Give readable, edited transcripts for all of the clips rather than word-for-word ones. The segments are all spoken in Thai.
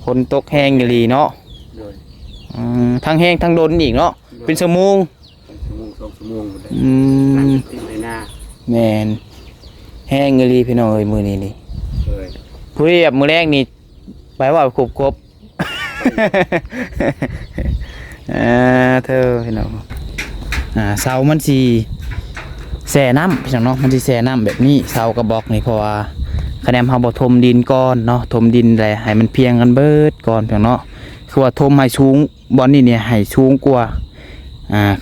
ฝนตกแห้งอีหลีเนาะทั้งแห้งทั้งโดนอีกเนาะเป็นชั่วโมง2 ชั่วโมงติดในหน้าแม่นแห้งอีหลีพี่น้องเอ้ยมื้อนี้นี่ผู้เรียบมื้อแรกนี่ไปว่าครบเธอพี่น้องเสามันสิแช่น้ำพี่น้องเนาะมันสิแช่น้ำแบบนี้เสากระบอกนี่เพราะว่าคะแนนเฮาบ่ถมดินก่อนเนาะถมดินแหละให้มันเพียงกันเบิดก่อนพี่น้องเนาะคือว่าถมให้สูงบ่อนนี่เนี่ยให้สูงกว่า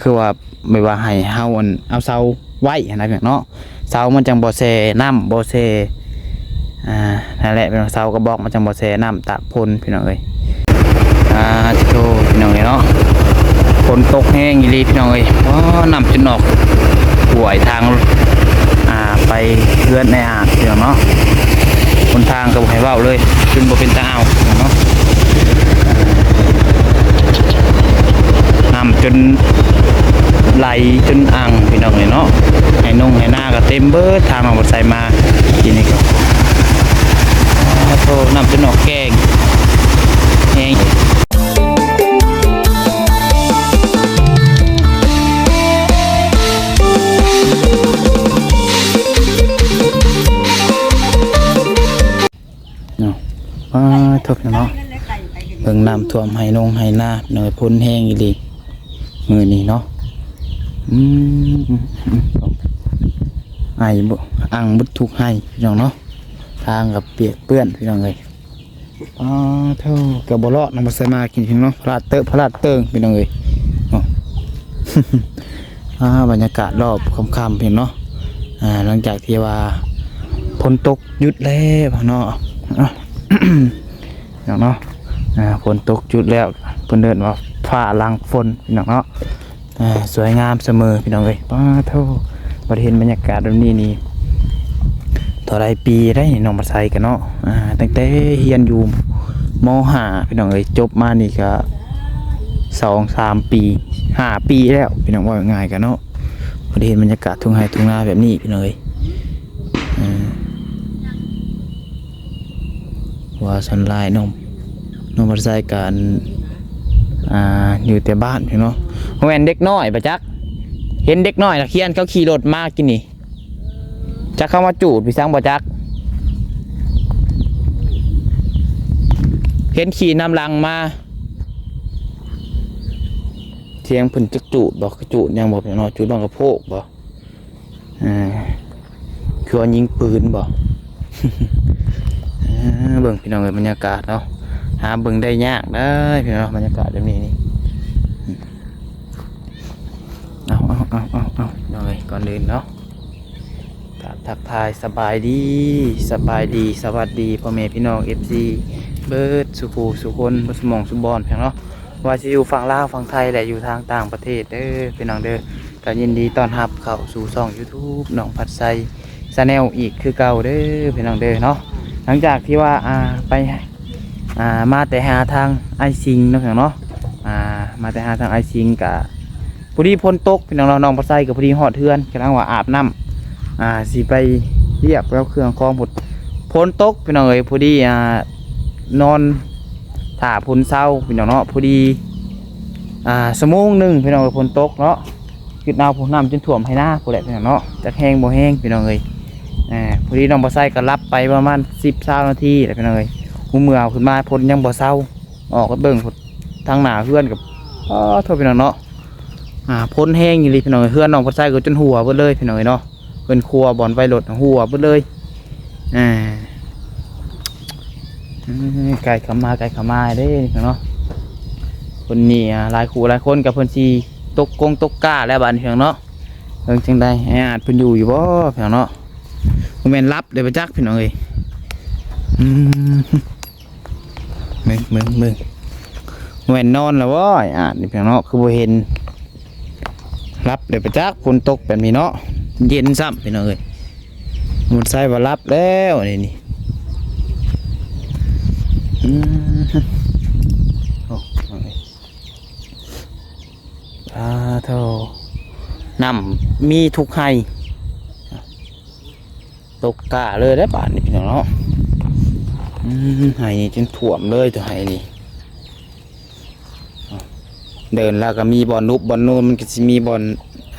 คือว่าไม่ว่าให้เฮาเอาเสาไว้นะพี่น้องเนาะเสามันจังบ่แช่น้ำบ่แช่นั่นแหละพี่น้องเสากระบอกมันจังบ่แช่น้ำตากฝนพี่น้องเอ้ยโธ่พี่น้องเอ้ยเนาะฝนตกแห้งอีหลีพี่น้องเอ้ยน้ำจนออกห่วยทางไปเลื่อนในอ่างพี่น้องเนาะบนทางก็บ่ให้เว้าเลยขึ้นบ่เป็นตาเอาเนาะน้ำจนไหลจนอ่างพี่น้องเอ้ยเนาะให้นงให้หน้าก็เต็มเบิดทางเอาบ่ใส่มาทีนี้ก็โธ่น้ำจนออกแกงแห้งทบเนาะเบิ่งน้ำท่วมให้นงให้หน้าหน่อยพ้นแห้งอีหลีมือนี้เนาะไอ้บ่อ่างบุทุกให้พี่น้องเนาะทางกับเปียกเปื้อนพี่น้องเลยเท่ากับบ่เลาะนำมาใส่มากินพี่น้องเนาะพลาดเติงพี่น้องเลยบรรยากาศรอบค่ำๆพี่น้องเนาะหลังจากที่ว่าฝนตกหยุดแล้วเนาะพี่น้องเนาะฝนตกจุดแล้วเพิ่นเดินว่าฟ้าลังฝนพี่น้องเนาะสวยงามเสมอพี่น้องเอ้ยเท่าบ่ได้เห็นบรรยากาศแบบนี้นี่ต่อหลายปีได้น้องมาใส่กันเนาะตั้งแต่เรียนอยู่ม.5 พี่น้องเอ้ยจบมานี่ก็2-3 ปี5 ปีแล้วพี่น้องว่าง่ายกันเนาะบ่ได้เห็นบรรยากาศทุ่งไร่ทุ่งนาแบบนี้พี่น้องเอ้ยว่าสันลายน้องมาใส่กันอยู่แต่บ้านพี่น้องแม่นเด็กน้อยปะจักเห็นเด็กน้อยนักเรียนเขาขี่รถมากินนี่จักเข้ามาจูดพี่สังปะจักเห็นขี่นำลังมาเทียงเพิ่นจักจูดบอกจูดยังบอกพี่น้องจูดบ้างกระโพกบอกคือว่ายิงปืนบอกเบิ่งพี่น้องเลยบรรยากาศเนาะหาเบิ่งได้ยากได้พี่น้องบรรยากาศแบบนี้นี่เอาน้องเลยก่อนเดินเนาะทักทายสบายดีสวัสดีพ่อแม่พี่น้อง FC เบิร์ดสุคนสมองสุบอลพี่น้องเนาะว่าจะอยู่ฝั่งลาวฝั่งไทยและอยู่ทางต่างประเทศเด้อพี่น้องเด้อก็ยินดีต้อนรับเข้าสู่ช่อง YouTube น้องผัดไซชาแนลอีกคือเก่าเด้อพี่น้องเด้อเนาะหลังจากที่ว่าไปมาแต่หาทางไอซิงเนาะพี่น้องเนาะมาแต่หาทางไอซิงกับพอดีพ้นตกพี่น้องน้องผัดไซกับพอดีหอดเทือนกำลังว่าอาบน้ำสิไปเรียบแล้วเครื่องคลองหมดพ้นตกพี่น้องเอ้ยพอดีนอนถ่าพ้นเศร้าพี่น้องเนาะพอดีชั่วโมงหนึ่งพี่น้องพ้นตกเนาะหยุดน้ำพ้นน้ำจนท่วมให้หน้าพอแหละพี่น้องเนาะจะแห้งบ่แห้งพี่น้องเอ้ยพอดีน้องบ่ไส้ก็รับไปประมาณ10-20 นาทีแหละพี่น้องเอ้ยหูเมื่อขึ้นมาพ้นยังบ่เศร้าออกก็เบิ่งทางหน้าเพื่อนกับโทษพี่น้องเนาะพ้นแห้งอยู่เลยพี่น้องเพื่อนน้องบ่ไส้ก็จนหัวเบิดเลยพี่น้องเนาะเป็นครัวบอนไฟรถหัวเบิดเลยไก่ขามาได้เนาะคนนี้หลายคนกับเพิ่นสิตกก้าแล้วบ้านเพียงเนาะเพิ่นจังได๋อาจเพิ่นอยู่บ่เพียงเนาะบ่แม่นรับได้บ่จักพี่น้องเอ้ยมึงบ่แม่นนอนแล้วบ่นี่เพียงเนาะคือบ่เห็นรับได้บ่จักฝนตกแบบนี้เนาะเย็นซ้ำพี่น้องเอ้ยหมดไส้ว่ารับแล้วนี่เท่าน้ำมีทุกไห้ตกกะเลยได้ป่านนี่พี่น้องเนาะ ไห้นี่จนถ่วมเลยตัวไห้นี่เดินแล้วก็มีบอลนุบบอลนูนมันก็จะมีบอล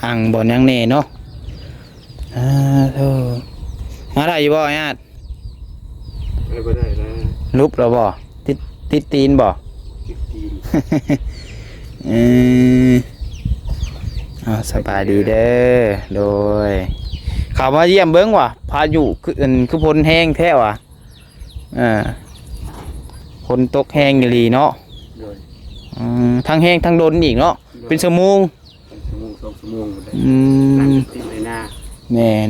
อ่างบอลยังแน่เนาะเธอมาได้อยู่บ่ไอ้อาด ไม่ได้แล้ว ลุบเราบ่ติดตีนบ่ ติดตีน สบายดีเด้อโดยเขามาเยี่ยมเบิ้งว่ะพายุคือพลแห้งแท้ว่ะพลตกแห้งอยู่ลีเนาะ โดย ทั้งแห้งทั้งโดนอีกเนาะเป็นชั่วโมง ชั่วโมง2ชั่วโมงเลย อื นั่ง ม ติดในหน้า แมน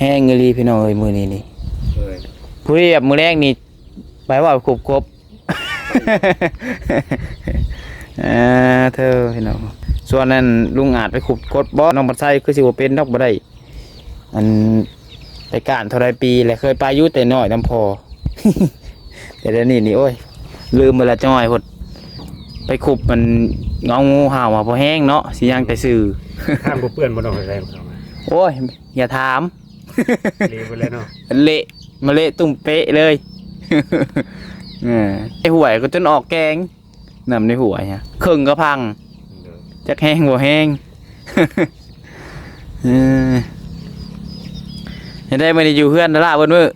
แห้งอยู่ลีพี่น้องเอ้ยมือนี้นี่ เลย ผู้ที่แบบมือแรกนี่ไปว่าครบ เธอพี่น้องส่วนนั้นลุงอาจไปขุดกดบ่น้องบัดไซคือสิบ่เป็นดอกบ่ได้อันไปการเท่าไรปีแล้วเคยไปอยู่แต่น้อยน้ำพอ แต่เดี๋ยวนี้นี่โอ้ยลืมไปละจ้อยพดไปขุบมันเงางูเห่ามาพอแห้งเนาะสิยังแต่ซื่อ ข้างบ่เปื้อนบ่ต้องอะไรเข้ามา โอ้ยอย่าถาม รีบไปเลยเนาะ เละมาเละตุ้มเป๊ะเลย ไอหวยก็จนออกแกงนำในหวยฮะครึ่งก็พังจักแห้งบ่แห้ง เห็นได้ไม่ได้อยู่เพื่อนนะล่ะเบิ่นมื้อ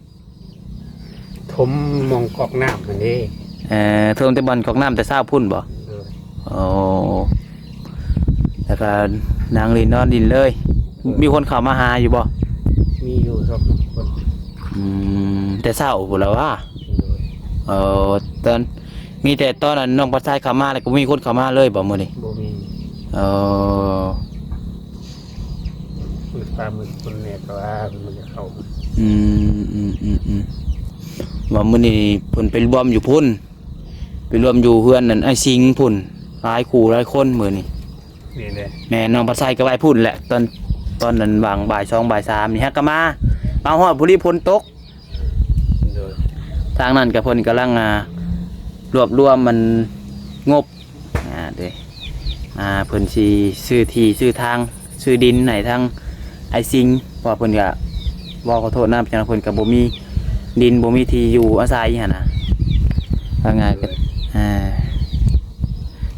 ถมมองกอกน้ำมันนี่ เทิมแต่บอลของน้ำแต่เศร้าพุ่นบ่โอ้แล้วก็นางลินนอนดินเลย มีคนเข้ามาหาอยู่บ่ มีอยู่ครับคน แต่เศร้าพุ่นแล้วว่าตอนมีแต่ตอนนั้นน้องปัดชายเข้ามาแล้วก็มีคนเข้ามาเลยบ่มื้อนี้ บ่มี มือปลามือคนเนี่ยแต่ว่ามันจะเข้ามา ว่ามื้อนี้เพิ่นไปรวมอยู่พุ่นไปรวมอยู่เฮือนนั่นไอ้สิงพุ่นหลายคู่หลายคนมื้อนี้ นี่แหละ แม่น้องปัดชายก็ไปพุ่นแหละตอนนั้นวางบ่าย2บ่าย3นี่ฮะก็มาฮอดผู้รีพ้นตก โดย ทางนั้นกับเพิ่นกำลังรวบรวมมันงบเด้เพิ่นสิซื้อที่ซื้อทางซื้อดินไหนทางไอ้สิงเพราะเพิ่นก็บ่ขอโทษนะจังเพิ่นก็บ่มีดินบ่มีที่อยู่อาศัยหั่นน่ะว่าง่ายก็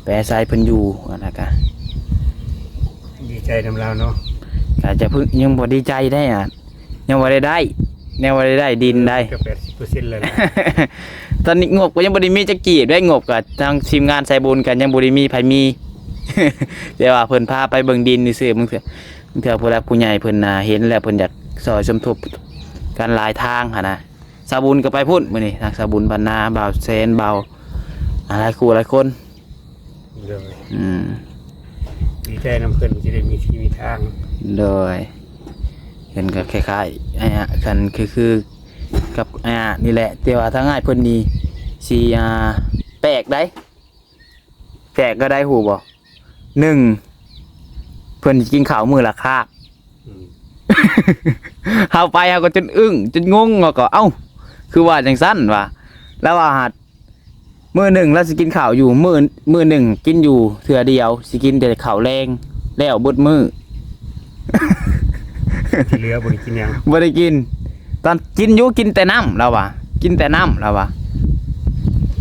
ไปอาศัยเพิ่นอยู่อันนั้นก็ ดีใจนำเราเนาะ ก็จะพึ่งยังบ่ดีใจได้ยังบ่ได้ยังบ่ได้ดินได้ เกือบ80%เลยนะ ตอนนี้งบก็ยังบ่ได้มีจักกีบได้งบก็ทางทีมงานใส่บุญกันยังบ่ได้มีไผมี แต่ว่าเพิ่นพาไปเบิ่งดินซื่อๆมึงเถอะผู้หลักผู้ใหญ่เพิ่นเห็นแล้วเพิ่นอยากซอยสมทบกันหลายทางหั่นน่ะสาบุญก็ไปพุ่นมื้อนี้ทางสาบุญบรรณาบ่าวแสนบ่าวหลายคู่หลายคน โดย ดีใจนำเพิ่นจะได้มีที่มีทาง โดยเห็นก็คล้ายๆกันคือกับนี่แหละแต่ว่าถ้าง่ายเพิ่นนี่สิแปลกได้แปลกก็ได้หูบ่1เพิ่นกินข้าวมื้อละคาบ เฮาไปเฮาก็จนอึ้งจนงงก็เอ้าคือว่าจังซั่นว่ะแล้วว่าหัดมื้อหนึ่งแล้วสิกินข้าวอยู่มื้อหนึ่งกินอยู่เทื่อเดียวสิกินแต่ข้าวแรงแล้วเบิดมื้อ ที่เหลือบ่ได้กินหยัง บ่ได้กินตอนกินอยู่กินแต่น้ำแล้วว่ะกินแต่น้ำแล้วว่ะ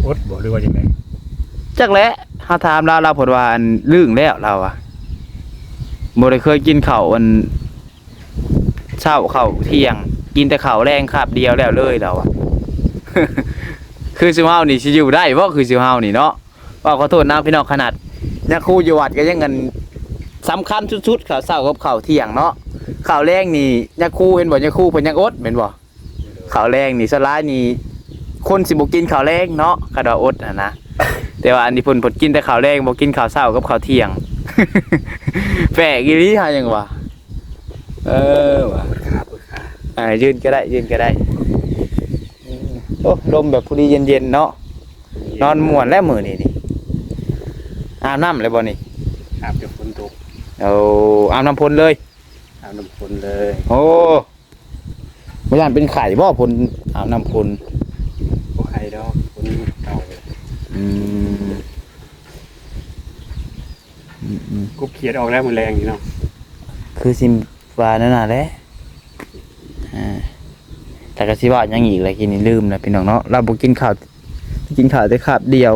อดบ่หรือว่าจังได๋ จักแหละเฮาถามเราเพิ่นว่าอันลึงแล้วเราอ่ะบ่ได้เคยกินข้าวอันเช้าข้าวเที่ยงกินแต่ข้าวแรงคาบเดียวแล้วเลยเราอ่ะ คือสิเฮานี่สิอยู่ได้บ่คือสิเฮานี่เนาะว่าขอโทษนะพี่น้องขนาดยักครูอยู่วัดก็ยังกันสำคัญสุดๆข้าวเช้ากับข้าวเที่ยงเนาะข้าวแรงนี่ยักครูเห็นบ่ยักครูเพิ่นยังอดแม่นบ่ข้าวแรงนี่สลายนี่คนสิบ่กินข้าวแรงเนาะก็ดออดนะ แต่ว่าอันนี้เพิ่นกินแต่ข้าวแรงบ่กินข้าวเช้ากับข้าวเที่ยง แปลกอีหลีหาหยังวะว่ะ ยืนก็ได้ยืนก็ได้โอ้ลมแบบพอดีเย็นๆเนาะนอนม่วนแล้วมื้อนี้นี่อาบน้ำเลยบ่นี่ อาบจนฝนตก เอาอาบน้ำพลเลย อาบน้ำฝนเลย โอ้บ่ย่านเป็นไข้บ่พลอาบน้ำพล บ่ใครดอกฝนเก่าเลยกุบเขียดออกแล้วมันแรงอยู่เนาะ คือสิว่านั่นน่ะแหละ แต่ก็สิว่าหยังอีกเลยกินนี่ลืมแล้วพี่น้องเนาะเราบ่กินข้าวแต่คาบเดียว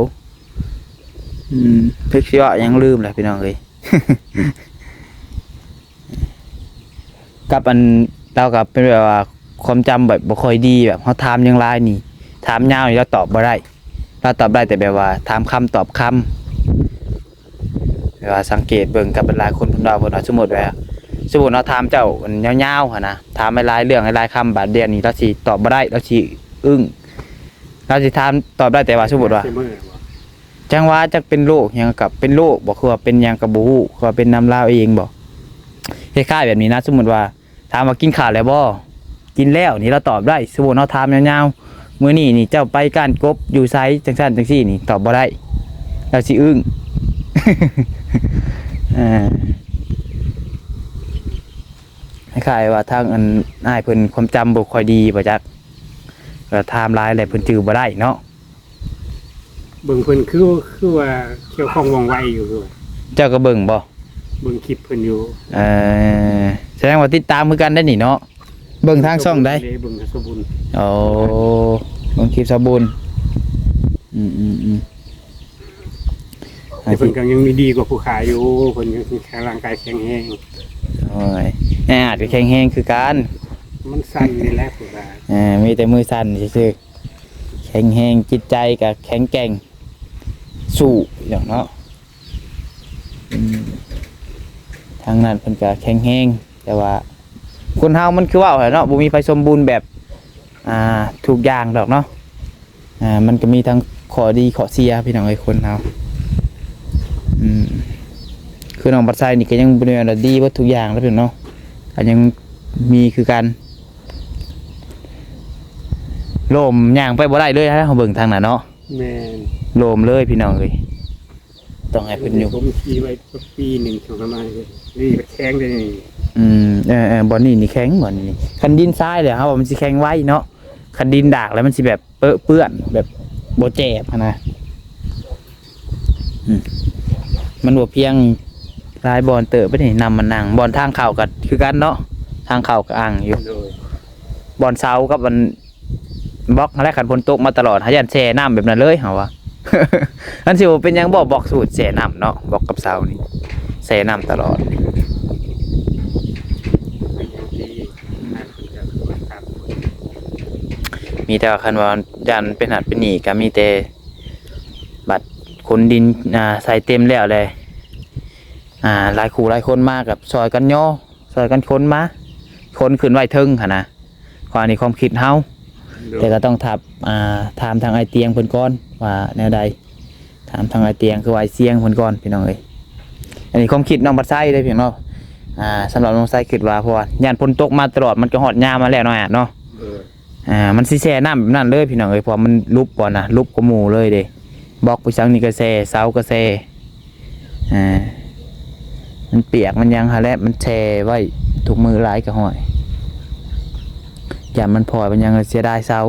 เพิ่นสิว่าหยังลืมแล้วพี่น้องเอ้ย กับอันเรากับเป็นแบบว่าความจำแบบบ่ค่อยดีแบบเฮาถามหยังหลายนี่ถามยาวนี่เราตอบบ่ได้เราตอบได้แต่แบบว่าถามคำตอบคำแบบว่าสังเกตเบิ่งกับหลายคนเพิ่นว่าสมมุติเราถามเจ้ามันยาวๆหั่นนะถามหลายๆเรื่องหลายๆคำบาดเดียวนี่เราสิตอบบ่ได้เราสิอึ้งเราสิถามตอบได้แต่ว่าสมมุติว่าจังว่าจักเป็นโรคหยังกับเป็นโรคบ่คือว่าเป็นหยังก็บ่ฮู้คือว่าเป็นน้ำลาวเองบ่คล้ายๆแบบนี้นะสมมุติว่าถามว่ากินข้าวแล้วบ่กินแล้วนี่เราตอบได้สมมุติเราถามยาวๆมื้อนี้นี่เจ้าไปก้านกบอยู่ไสจังซั่นจังซี่นี่ตอบบ่ได้เราสิอึ้ง คล้ายๆว่าทางอันอ้ายเพิ่นความจำบ่ค่อยดีบ่จักก็ไทม์ไลน์อะไรเพิ่นจื้อบ่ได้เนาะ เบิ่งเพิ่นคือว่าเกี่ยวข้องว่องไวอยู่คือว่า เจ้าก็เบิ่งบ่ เบิ่งคลิปเพิ่นอยู่ แสดงว่าติดตามคือกันได้นี่เนาะเบิ่งทางช่องได้ เบิ่งสบุญ โอ้เบิ่งคลิปสบุญแต่เพิ่นก็ยังมีดีกว่าผู้ขายอยู่เพิ่นยังแข็งร่างกายแข็งแรง โอ้ยอาจจะแข็งแรงคือกัน มันสั่นนี่แหละผู้ว่า มีแต่มือสั่นซื่อๆแข็งแรงจิตใจก็แข็งแกร่งสู้อย่างเนาะทางนั้นเพิ่นก็แข็งแรงแต่ว่าคนเฮามันคือว่าเนาะบ่มีไผสมบูรณ์แบบทุกอย่างดอกเนาะมันก็มีทั้งข้อดีข้อเสียพี่น้องไอ้คนเฮาคือน้องบัดไซนี่ก็ยังบ่ได้ว่าดีเบิดทุกอย่างแล้วพี่น้องเนาะก็ยังมีคือกันโลมย่างไปบ่ได้เลยฮะเฮาเบิ่งทางน่ะเนาะแม่น โลมเลยพี่น้องเอ้ยต้องให้เพิ่นอยู่ ผมขี่ไว้ปีหนึ่งถึงประมาณนี่แข็งได้นี่ บ่อนนี่แข็งบ่อนนี่คันดินทรายเลยครับว่ามันสิแข็งไว้เนาะคันดินดากแล้วมันสิแบบเปื้อนแบบบ่แจ็บนะมันบ่เพียงลายบอลเตอไปนี่นำมันนั่งบอลทางเข้าก็คือกันเนาะทางเข้าก็อ่างอยู่ โดย บอลเสากับมันบล็อกอะไรขันฝนตกมาตลอดหายันแช่น้ำแบบนั้นเลยเหรอวะ อันสิเป็นยังบอกสูตรแช่น้ำเนาะบอกกับเสานี่แช่น้ำตลอด เป็นอย่างที่น่าสนใจครับ มีแต่ว่าคันว่ายันเป็นหัดเป็นหนีก็มีแต่บัดคนดินใส่เต็มแล้วเลยหลายคู่หลายคนมากับซอยกันย่อซอยกันคนมาคนขึ้นไว้ทึ่งค่ะนะความนี้ความคิดเฮาแต่ก็ต้องถามทางไอเตียงเพิ่นก่อนว่าแนวใดถามทางไอเตียงคือว่าไอเสียงเพิ่นก่อนพี่น้องเอ้ยอันนี้ความคิดน้องบัดไซได้เพียงเนาะสำหรับน้องไซคิดว่าเพราะว่าย่านฝนตกมาตลอดมันก็หอดยามมาแล้วเนาะมันสิแช่น้ำแบบนั้นเลยพี่น้องเอ้ยพอมันลุบก่อนนะลุบกว่าหมู่เลยเด้บอกไปสังนี่ก็แช่เสาก็แช่มันเปียกมันยังหาแล้วมันแช่ไว้ทุกมือหลายก็ห้อยอย่ามันพอมันยังเสียดายเสา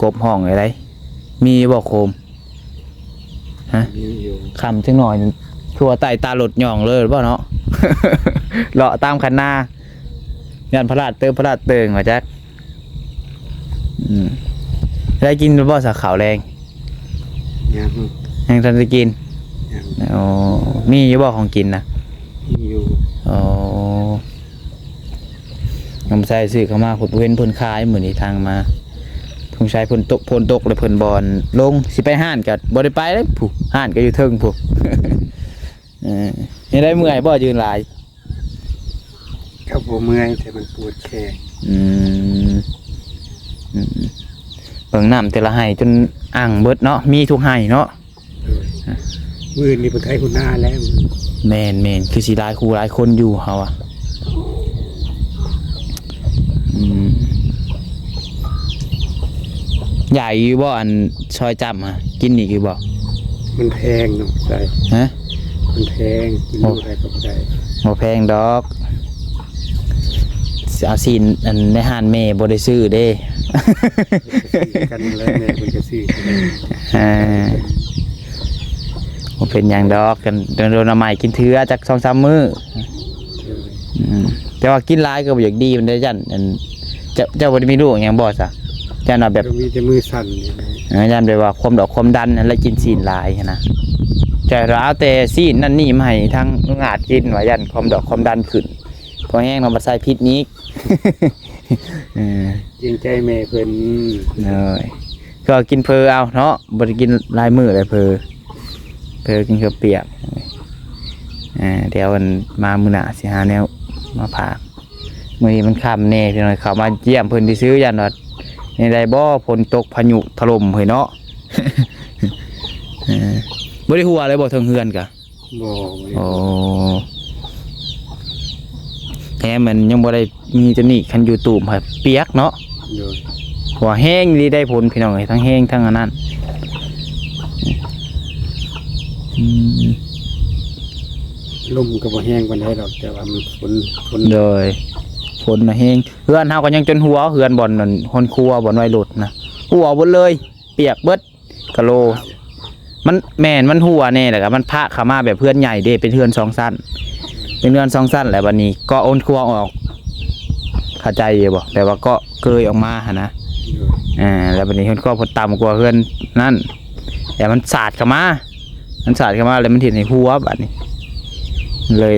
กบห้องอะไรมีบอกโคมฮะคำจังหน่อยทัวไต่ตาหลดหย่องเลยหรือเปล่าเนาะ เลาะตามคันหน้ายันพระราชเติงว่าจักได้กินหรือเปล่าสาขาวแรงยังทันจะกินอ๋อมีอยู่บอกของกินนะอยู่อ๋อน้ำใส่ซื้อเข้ามาผลเว้นผลคายเหมือนในทางมาผงใช้ผลตกเลยผลบอลลงสิไปห้านกับบอได้ไปเลยผู้ห้านก็อยู่เทิงผู้ นี่ได้เมื่อยบ่ยืนหลายครับผมเมื่อยแต่มันปวดแขนเบิ่งน้ำแต่ละไห้จนอ่างเบิดเนาะมีทุกไห้เนาะมือนี่เป็นไข้คุณหน้าแล้วแมนคือสีหลายคู่หลายคนอยู่เขาอะใหญ่อยู่บ่อันซอยจำอ่ะกินอีกอยู่บ่มันแพงเนาะใช่ฮะมันแพงกินอะไรก็ไม่ได้บ่แพงดอกเอาซีนอันในห้านแม่บ่ได้ซื้อเด้กันแล้วแม่มันจะซื้อบ่เป็นหยังดอกกันโดนๆใหม่กินเถื่อจัก 2-3 มื้อ แต่ว่ากินหลายก็บ่อยากดีมันได้ยันอันเจ้าบ่ได้มีลูกหยังบ่ซะยันว่าแบบ ก็มีแต่มือสั่นนี่นะ ยันแบบว่าความดอกความดันนั่นแล้วกินซีนหลายหั้นนะแต่เราเอาแต่ซีนนั่นนี่มาให้ทั้งงาดกินว่ายันความดอกความดันขึ้นพอแห้งเรามาใส่พิษนี้ ยิงใจแม่เพิ่น เลยก็กินเพอเอาเนาะบ่ได้กินหลายมื้อเลยเพอกินข้าวเปียกเดี๋ยวมันมามื้อหน้าสิหาแนวมาพากมื้อนี้มันค่ำแน่พี่น้อยเข้ามาเยี่ยมเพิ่นซื้อยันว่าในใดบ่ฝนตกพายุถล่มเฮ้ยเนาะ บ่ได้หัวเลยบ่ทางเฮือนกะ บ่ โอ้แท้มันยังบ่ได้มีตัวนี้คันอยู่ตูมให้เปียกเนาะ โดย หัวแห้งดีได้ผลพี่น้องเอ้ยทั้งแห้งทั้งอันนั้นอืม ลมก็บ่แห้งปานใดดอกแต่ว่ามันฝน โดยฝนน่ะแห้งเฮือนเฮาก็ยังจนหัวเฮือนบ่อนนั่นฮอนครัวบ่อนไว้รถนะหัวเบิดเลย เปียกเบิดกะโล มันแม่นมันหัวแน่แหละครับมันพระเข้ามาแบบเพื่อนใหญ่เด้เป็นเฮือน2ชั้นเป็นเฮือน2ชั้นแหละบัดนี้ก็โอนครัวออกเข้าใจอยู่บ่แต่ว่าก็เกยออกมาหั่นนะ โดย แล้วบัดนี้เฮือนก็พอต่ำกว่าเฮือนนั่นแต่มันสาดเข้ามาเลยมันเห็นในหัวบัดนี้เลย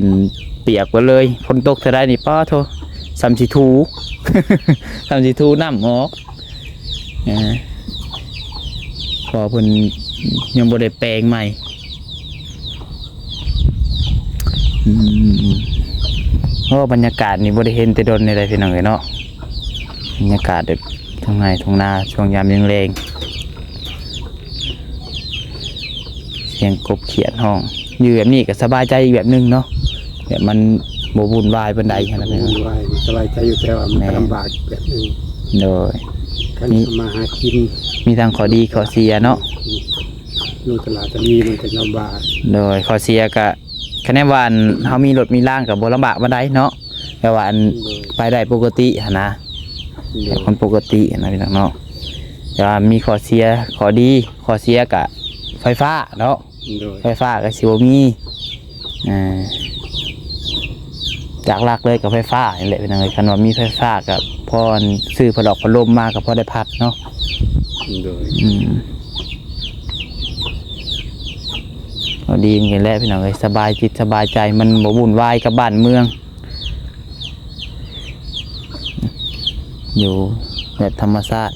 เปียกไปเลยฝนตกเท่าใดนี่ป้าโทซ้ำสิถู ซ้ำสิถูน้ำออกพอเพิ่นยังบ่ได้แปลงใหม่เพราะบรรยากาศนี่บ่ได้เห็นแต่ดนในใดพี่น้องเอ้ยเนาะบรรยากาศแบบทุ่งไร่ทุ่งนาช่วงยามแรงๆเสียงกบเขียดห้องอยู่แบบนี้ก็สบายใจอีกแบบนึงเนาะแบบมันบ่วุ่นวายปานใดขนาดนั้น สบายใจอยู่แต่ว่ามันก็ลำบากแบบนึง โดย การทำมาหากิน มีทั้งข้อดีข้อเสียเนาะ ลูกตลาดตะลีมันก็ลำบาก โดยข้อเสียก็คะแนนว่าอันเฮามีรถมีร่างก็บ่ลำบากปานใดเนาะแต่ว่าอันไปได้ปกติหั่นนะ โดย คนปกตินะพี่น้องเนาะแต่ว่ามีข้อเสียข้อดีข้อเสียกับไฟฟ้าเนาะ โดย ไฟฟ้ากับสิบ่มีจากหลักเลยกับไฟฟ้านี่แหละพี่น้องเอ้ยคันว่ามีไฟฟ้ากับพอซื้อผดอกพัดลมมากับพอได้พัดเนาะ โดย ก็ดีอย่างนี้แหละพี่น้องเอ้ยสบายจิตสบายใจมันบ่วุ่นวายกับบ้านเมืองอยู่แบบธรรมชาติ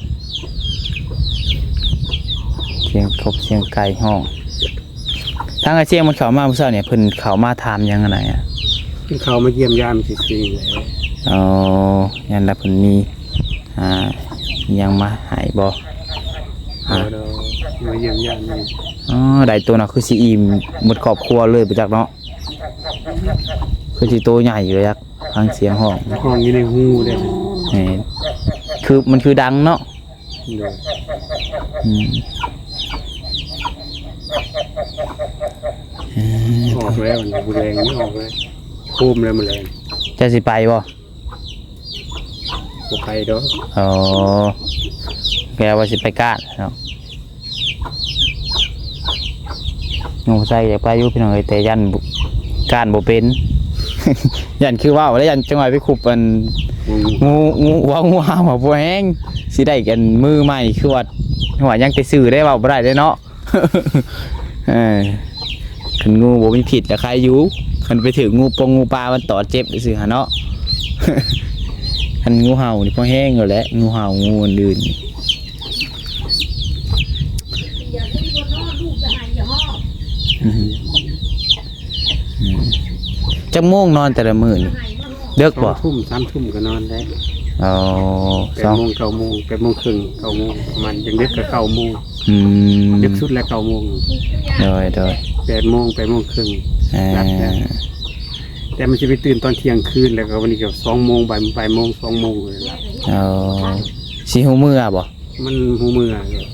เสียงกบเสียงไก่ห้องทางไอ้เสียงมันเข้ามาเมื่อเช้าเนี่ยเพิ่นเข้ามาถามยังไงอ่ะ ที่เขามาเยี่ยมยามสิๆแหละ อ๋อยันละเพิ่นมียังมาหายบ่ เรามาเยี่ยมยามนี่ อ๋อได้ตัวน่ะคือสิอิ่มหมดครอบครัวเลยไปจักเนาะคือสิโตใหญ่อยู่จักฟังเสียงห้อง ห้องอยู่ในหูได้เลย นี่คือมันคือดังเนาะ โดย อืม ออกแล้วมันบุแรงนี่ออกแล้วโคมแล้วมันแรง จะสิไปบ่ บ่ไปดอก อ๋อแกว่าสิไปก้านเนาะงงใส่อยากไปอยู่พี่น้องเอ้ยแต่ยันบ่ก้านบ่เป็น ยันคือว่าแล้วยันจังหวะไปขุบมัน งู งูว่างูหาวบ่แห้งสิได้กันมือใหม่คือว่ายังไปซื้อได้เว้าบ่ได้เด้เนาะ คันงูบ่มีผิดแต่ใครอยู่คันไปถึงงูปงงูปลามันตอดเจ็บซื่อหาเนาะ คันงูเห่านี่พอแห้งอยู่แล้วงูเห่างูอื่นจักโมงนอนแต่ละมื้อนี่เลิกบ่ 2 ทุ่ม 3 ทุ่มก็นอนได้ อ๋อ 8 โมง 9 โมง 8 โมงครึ่ง 9 โมงประมาณยังดึกก็9 โมง อืม ดึกสุดแล้ว9 โมง โดย 8 โมง 8 โมงครึ่ง รับได้ แต่มันจะไปตื่นตอนเที่ยงคืนแล้วก็วันนี้ก็2 โมงบ่ายโมง 2 โมงเลยล่ะ อ๋อสิหูมือบ่ มันหูมือเลย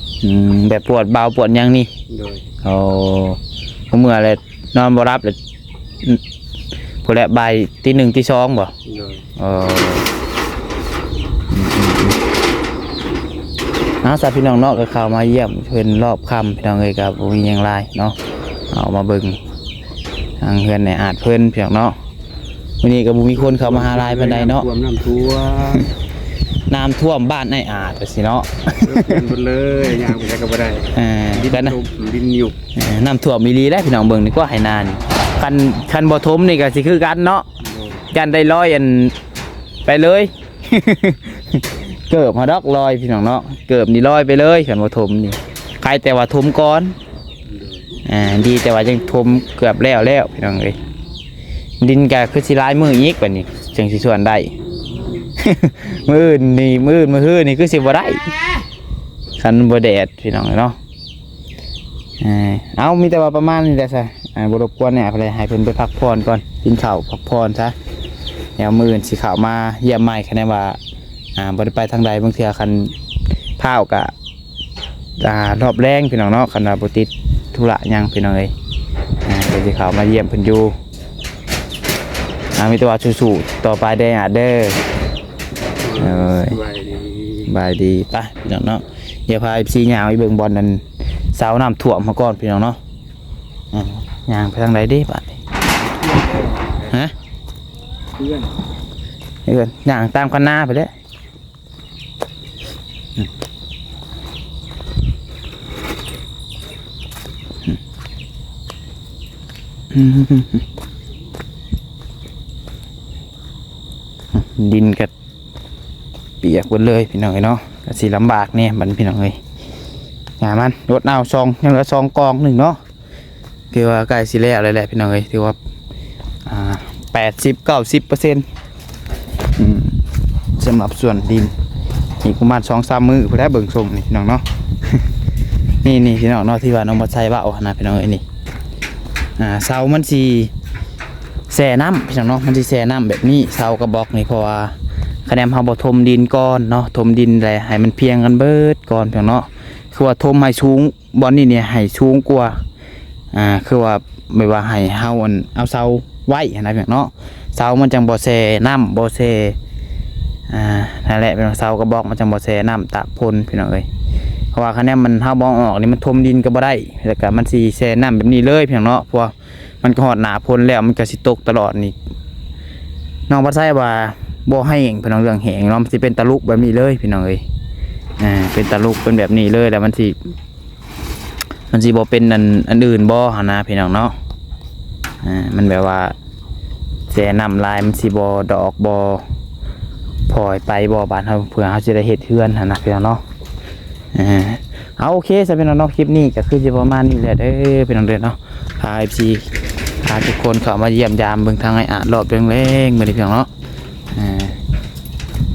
แบบปวดเบาปวดหยังนี่ โดย เอาหูมือเลยนอนบ่รับเลยผู้แลบ่ายตีหนึ่งตีสองบ่ โดย เออน้าสาวพี่น้องเนาะก็เข้ามาเยี่ยมเพิ่นรอบค่ำพี่น้องเอ้ยครับบ่มีหยังหลายเนาะเอามาเบิ่งทางเฮือนในอาจเพิ่นพี่น้องเนาะ วันนี้ก็บ่มีคนเข้ามาหาหลายปานใดเนาะ น้ำท่วม น้ำท่วมบ้านไอ้อาจว่าสิเนาะ เกินหมดเลยย่างไปได้ก็บ่ได้ ดิน กันนะ ตุบดินหยุบ น้ำท่วมมีลีได้พี่น้องเบิ่งนี่ก็ให้นานคันบ่ทมนี่ก็สิคือกันเนาะกันได้ร้อยอันไปเลย เกิบฮอดอกลอยพี่น้องเนาะเกิบนี่ลอยไปเลยคันบ่ทมนี่ใครแต่ว่าทมก่อนดีแต่ว่ายังทมเกือบแล้วพี่น้องเอ้ยดินก็คือสิลายมืออีกบัดนี้จังสิส่วนได้ มื้ออื่นนี่มื้อฮื้อนี่คือสิบ่ได้คันบ่แดดพี่น้องเนาะเอามีแต่ว่าประมาณนี้แหละซะบ่รบกวนเนี่ยไปให้เพิ่นไปพักผ่อนก่อนกินข้าวพักผ่อนซะแล้วมื้ออื่นสิเข้ามาเยี่ยมใหม่คันว่าบ่ได้ไปทางใดบางเทื่อคันพาวก็รอบแรงพี่น้องเนาะคันว่าบ่ติดธุระหยังพี่น้องเอ้ยเดี๋ยวสิเข้ามาเยี่ยมเพิ่นอยู่มีแต่ว่าสู้ๆต่อไปได้เด้อบายดีไปพี่น้องเนาะเดี๋ยวพาซีหยาวไปเบิ่งบอลนั่นเสาน้ำท่วมมาก่อนพี่น้องเนาะยางไปทางไหนดิบัดฮะเพื่อนยางตามคันหน้าไปเลยดินกับเปียกหมดเลยพี่น้องเนาะก็สิลำบากเนี่ยมันพี่น้องเอ้ยมันรถเอาซองยังเหลือซองกองหนึ่งเนาะคือว่าใกล้สิแล้วเลยแหละพี่น้องเอ้ยถือว่า80-90%สำหรับส่วนดินอีกประมาณ2-3 มื้อพอได้เบิ่งส่งนี่พี่น้องเนาะ นี่พี่น้องเนาะที่ว่าน้องบ่ใช้ว่าเอานะพี่น้องเอ้ยนี่เสามันสิแช่น้ำพี่น้องเนาะมันสิแช่น้ำแบบนี้เสากระบอกนี่เพราะว่าคะแนนเฮาบ่ถมดินก่อนเนาะถมดินแหละให้มันเพียงกันเบิดก่อนพี่น้องเนาะคือว่าถมให้สูงบ่อนนี่เนี่ยให้สูงกว่าคือว่าไม่ว่าให้เฮาเอาเสาไว้นะพี่น้องเนาะเสามันจังบ่แช่น้ำบ่แช่นั่นแหละพี่น้องเสากระบอกมันจังบ่แช่น้ำตากฝนพี่น้องเอ้ยเพราะว่าคะแนนมันเฮาบ่ออกนี่มันถมดินก็บ่ได้แล้วก็มันสิแช่น้ำแบบนี้เลยพี่น้องเนาะเพราะมันก็ฮอดหน้าฝนแล้วมันก็สิตกตลอดนี่น้องบ่ใช่ว่าบ่ให้เองพี่น้องเรื่องแหงเนาะมันสิเป็นตะลุกแบบนี้เลยพี่น้องเอ้ยเป็นตะลุกเป็นแบบนี้เลยแล้วมันสิบ่เป็นอันอื่นบ่หั่นนะพี่น้องเนาะมันแบบว่าแช่น้ำลายมันสิบ่ดอกบ่พลอยไปบ่บานเฮาเพื่อเฮาสิได้เฮ็ดเฮือนหั่นนะพี่น้องเนาะเอาโอเคซะพี่น้องเนาะคลิปนี้ก็คือสิประมาณนี้แหละเด้อพี่น้องเด้อเนาะพา FC พาทุกคนเข้ามาเยี่ยมยามเบิ่งทางไอ้รอบแรงๆมื้อนี้พี่น้องเนาะ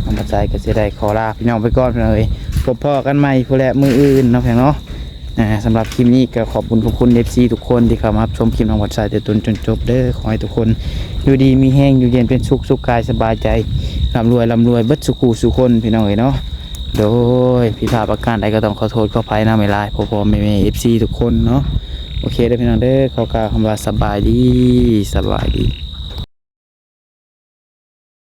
น้องปัจจัยก็สิได้ขอลาพี่น้องไปก่อนพี่น้องเอ้ยพบพ่อกันใหม่ผู้แลมื้ออื่นเนาะพี่น้องเนาะสำหรับคลิปนี้ก็ขอบคุณทุกคน FC ทุกคนที่เข้ามารับชมคลิปน้องปัจจัยแต่ต้นจนจบเด้อขอให้ทุกคนอยู่ดีมีแห้งอยู่เย็นเป็นสุขกายสบายใจร่ำรวยเบิดสุขคนพี่น้องเอ้ยเนาะโดยผิดพลาดประการใดก็ต้องขอโทษขออภัยนะไม่ลายพ่อแม่ FC ทุกคนเนาะโอเคเด้อพี่น้องเด้อขอกล่าวคำว่าสบายดี